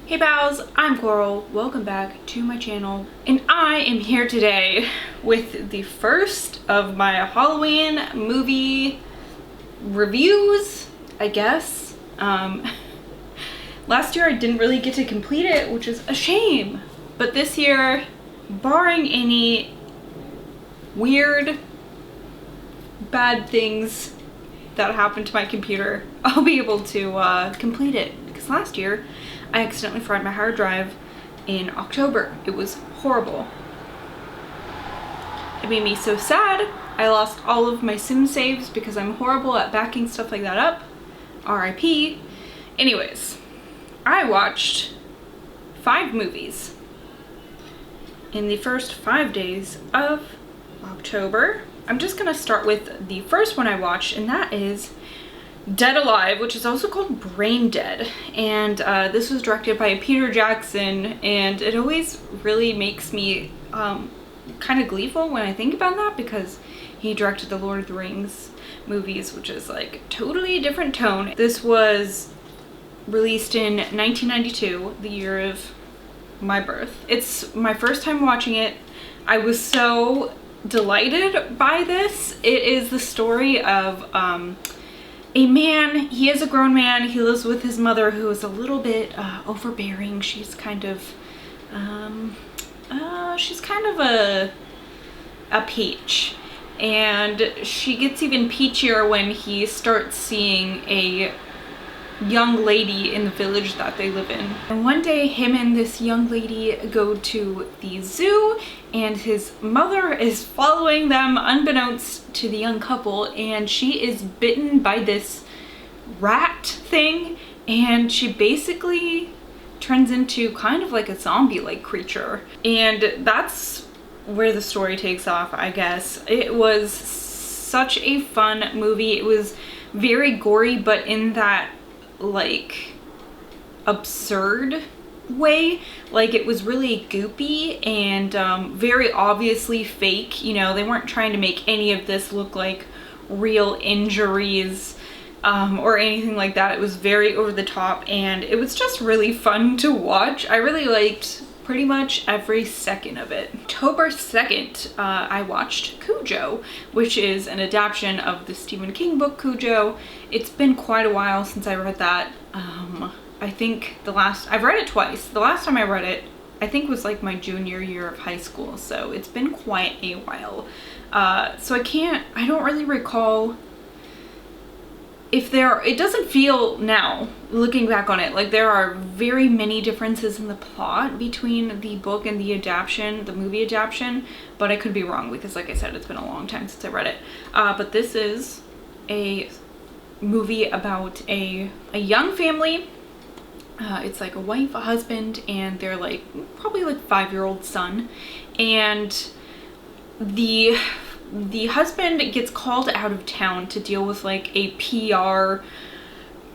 Hey pals, I'm Coral. Welcome back to my channel. And I am here today with the first of my Halloween movie reviews, I guess. Last year I didn't really get to complete it, which is a shame. But this year, barring any weird, bad things that happened to my computer, I'll be able to complete it. Because last year, I accidentally fried my hard drive in October. It was horrible. It made me so sad. I lost all of my sim saves because I'm horrible at backing stuff like that up. RIP. Anyways, I watched 5 movies in the first 5 days of October. I'm just gonna start with the first one I watched, and that is Dead Alive, which is also called Brain Dead, and this was directed by Peter Jackson, and it always really makes me kind of gleeful when I think about that, because he directed the Lord of the Rings movies, which is like totally different tone. This was released in 1992, the year of my birth. It's my first time watching it. I was so delighted by this. It is the story of a man. He is a grown man. He lives with his mother, who is a little bit overbearing. She's kind of a peach, and she gets even peachier when he starts seeing a young lady in the village that they live in. And one day, him and this young lady go to the zoo, and his mother is following them unbeknownst to the young couple, and she is bitten by this rat thing, and she basically turns into kind of like a zombie-like creature. And that's where the story takes off, I guess. It was such a fun movie. It was very gory, but in that like absurd way. Like, it was really goopy and very obviously fake. You know, they weren't trying to make any of this look like real injuries or anything like that. It was very over the top, and it was just really fun to watch. I really liked pretty much every second of it. October 2nd, I watched Cujo, which is an adaptation of the Stephen King book Cujo. It's been quite a while since I read that. I think I've read it twice. The last time I read it, I think, was like my junior year of high school, so it's been quite a while. So I don't really recall if it doesn't feel now, looking back on it, like there are very many differences in the plot between the book and the adaptation, the movie adaptation, but I could be wrong because, like I said, it's been a long time since I read it. But this is a movie about a young family. It's like a wife, a husband, and they're like probably like 5-year-old son, and the husband gets called out of town to deal with like a PR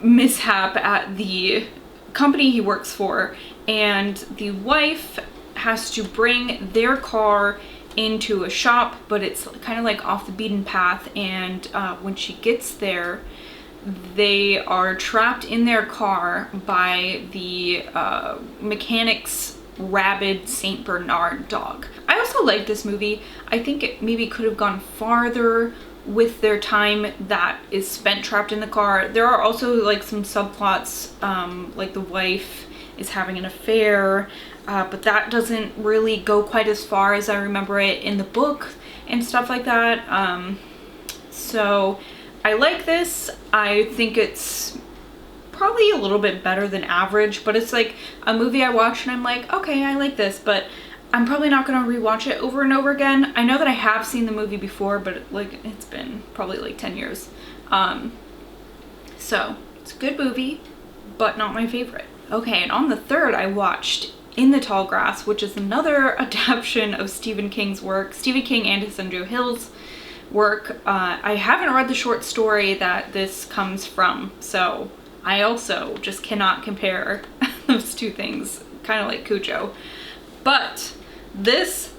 mishap at the company he works for, and the wife has to bring their car into a shop, but it's kind of like off the beaten path, and when she gets there, they are trapped in their car by the mechanic's rabid Saint Bernard dog. I also like this movie. I think it maybe could have gone farther with their time that is spent trapped in the car. There are also like some subplots, like the wife is having an affair, but that doesn't really go quite as far as I remember it in the book and stuff like that. So I like this. I think it's probably a little bit better than average, but it's like a movie I watch and I'm like, okay, I like this, but I'm probably not gonna rewatch it over and over again. I know that I have seen the movie before, but like it's been probably like 10 years. So it's a good movie, but not my favorite. Okay, and on the 3rd, I watched In the Tall Grass, which is another adaptation of Stephen King's work. Stephen King and his son Joe Hill's work. I haven't read the short story that this comes from, so I also just cannot compare those two things, kind of like Cujo. But this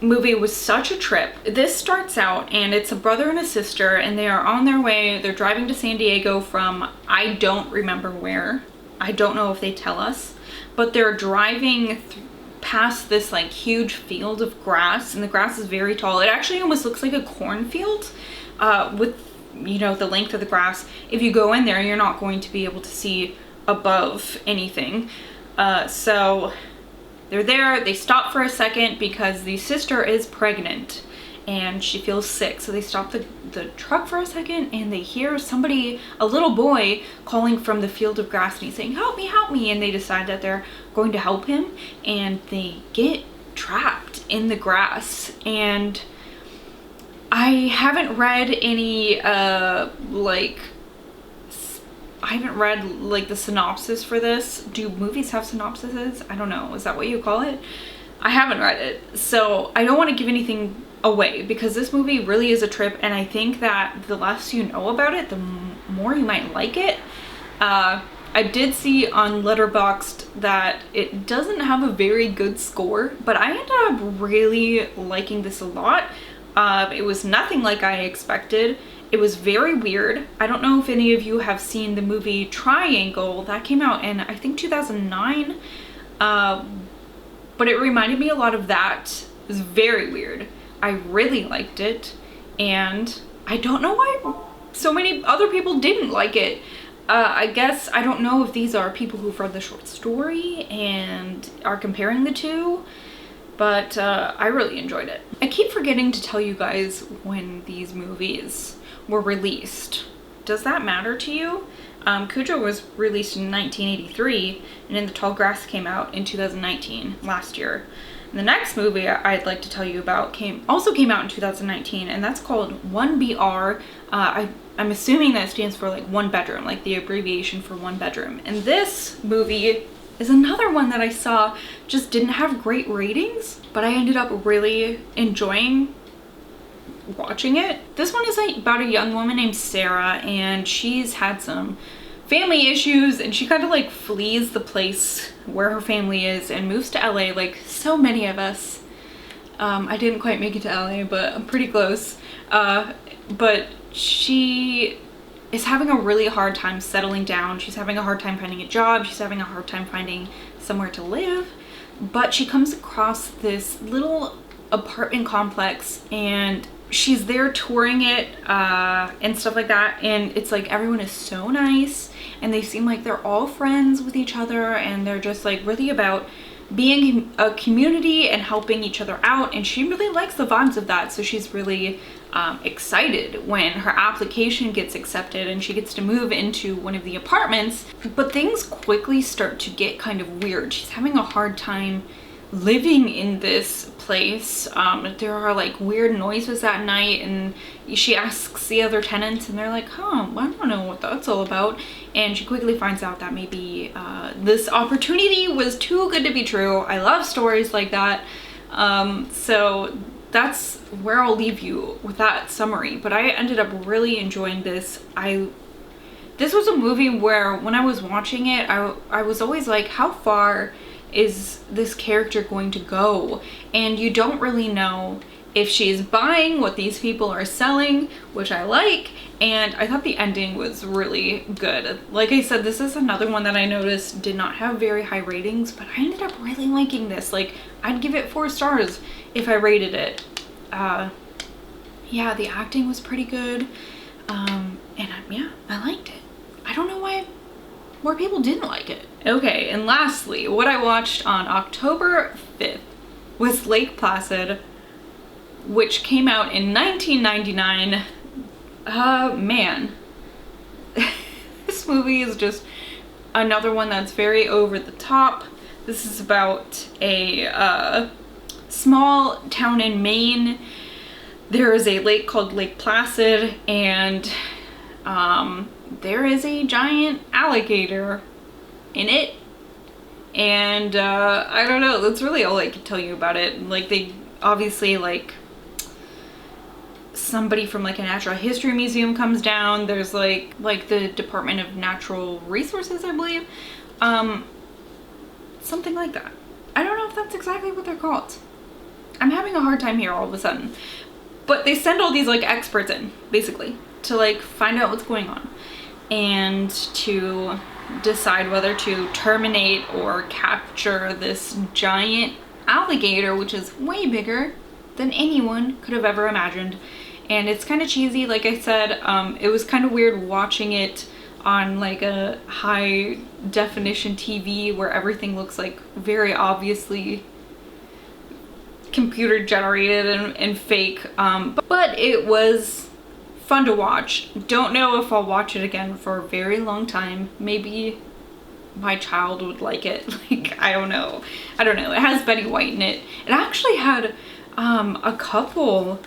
movie was such a trip. This starts out and it's a brother and a sister, and they are on their way. They're driving to San Diego from, I don't remember where. I don't know if they tell us, but they're driving past this like huge field of grass, and the grass is very tall. It actually almost looks like a cornfield with, you know, the length of the grass. If you go in there, you're not going to be able to see above anything. So they're there, they stop for a second because the sister is pregnant and she feels sick. So they stop the truck for a second, and they hear somebody, a little boy, calling from the field of grass, and he's saying, help me, help me. And they decide that they're going to help him, and they get trapped in the grass. And I haven't read any I haven't read like the synopsis for this. Do movies have synopsises? I don't know. Is that what you call it? I haven't read it, so I don't want to give anything away, because this movie really is a trip, and I think that the less you know about it, the more you might like it. I did see on Letterboxd that it doesn't have a very good score, but I ended up really liking this a lot. It was nothing like I expected. It was very weird. I don't know if any of you have seen the movie Triangle. That came out in, I think, 2009. But it reminded me a lot of that. It was very weird. I really liked it, and I don't know why so many other people didn't like it. I guess I don't know if these are people who've read the short story and are comparing the two, but I really enjoyed it. I keep forgetting to tell you guys when these movies were released. Does that matter to you? Cujo was released in 1983, and In the Tall Grass came out in 2019, last year. And the next movie I'd like to tell you about also came out in 2019, and that's called 1BR. I'm assuming that stands for like one bedroom, like the abbreviation for one bedroom. And this movie is another one that I saw just didn't have great ratings, but I ended up really enjoying watching it. This one is about a young woman named Sarah, and she's had some family issues, and she kind of like flees the place where her family is and moves to LA, like so many of us. I didn't quite make it to LA, but I'm pretty close. But she is having a really hard time settling down. She's having a hard time finding a job. She's having a hard time finding somewhere to live. But she comes across this little apartment complex, and she's there touring it and stuff like that. And it's like everyone is so nice, and they seem like they're all friends with each other, and they're just like really about being a community and helping each other out. And she really likes the vibes of that, so she's really excited when her application gets accepted and she gets to move into one of the apartments. But things quickly start to get kind of weird. She's having a hard time living in this place. There are like weird noises at night, and she asks the other tenants, and they're like, I don't know what that's all about. And she quickly finds out that maybe this opportunity was too good to be true. I love stories like that. So that's where I'll leave you with that summary. But I ended up really enjoying this. This was a movie where when I was watching it, I was always like, how far is this character going to go? And you don't really know if she's buying what these people are selling, which I like. And I thought the ending was really good. Like I said, this is another one that I noticed did not have very high ratings, but I ended up really liking this. Like, I'd give it 4 stars if I rated it. Yeah, the acting was pretty good. Yeah, I liked it. I don't know why more people didn't like it. Okay, and lastly, what I watched on October 5th was Lake Placid, which came out in 1999. Man, this movie is just another one that's very over the top. This is about a small town in Maine. There is a lake called Lake Placid, and there is a giant alligator in it. And I don't know, that's really all I can tell you about it. Like, they obviously, like, somebody from like a natural history museum comes down. There's like the Department of Natural Resources, I believe, something like that. I don't know if that's exactly what they're called. I'm having a hard time here all of a sudden. But they send all these like experts in, basically, to like find out what's going on and to decide whether to terminate or capture this giant alligator, which is way bigger than anyone could have ever imagined. And it's kind of cheesy, like I said. It was kind of weird watching it on like a high definition TV where everything looks like very obviously computer generated and fake, but it was fun to watch. Don't know if I'll watch it again for a very long time. Maybe my child would like it. Like, I don't know. It has Betty White in it. It actually had a couple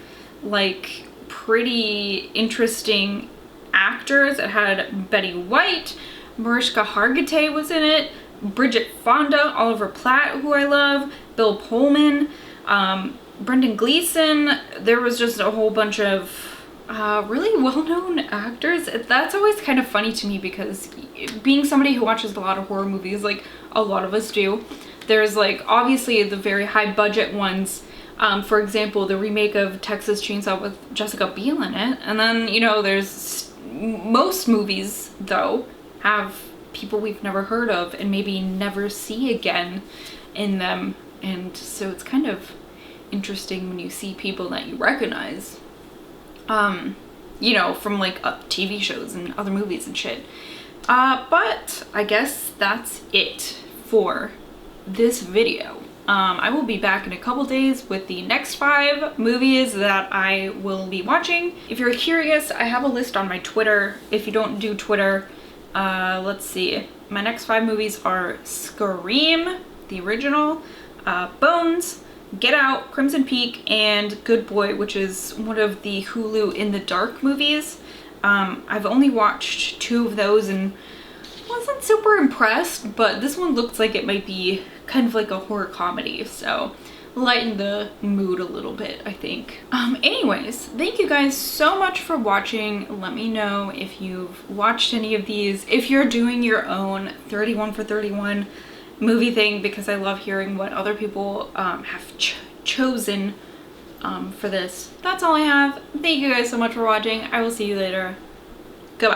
like pretty interesting actors. It had Betty White, Mariska Hargitay was in it, Bridget Fonda, Oliver Platt, who I love, Bill Pullman, Brendan Gleeson. There was just a whole bunch of really well-known actors. That's always kind of funny to me because being somebody who watches a lot of horror movies, like a lot of us do, there's like obviously the very high budget ones. For example, the remake of Texas Chainsaw with Jessica Biel in it. And then, you know, there's most movies though have people we've never heard of and maybe never see again in them. And so it's kind of interesting when you see people that you recognize, you know, from like TV shows and other movies and shit. But I guess that's it for this video. I will be back in a couple days with the next 5 movies that I will be watching. If you're curious, I have a list on my Twitter. If you don't do Twitter, let's see. My next 5 movies are Scream, the original, Bones, Get Out, Crimson Peak, and Good Boy, which is one of the Hulu In the Dark movies. I've only watched 2 of those and wasn't super impressed, but this one looks like it might be kind of like a horror comedy, so lighten the mood a little bit, I think. Anyways, thank you guys so much for watching. Let me know if you've watched any of these, if you're doing your own 31 for 31 movie thing, because I love hearing what other people have chosen for this. That's all I have. Thank you guys so much for watching. I will see you later. Goodbye.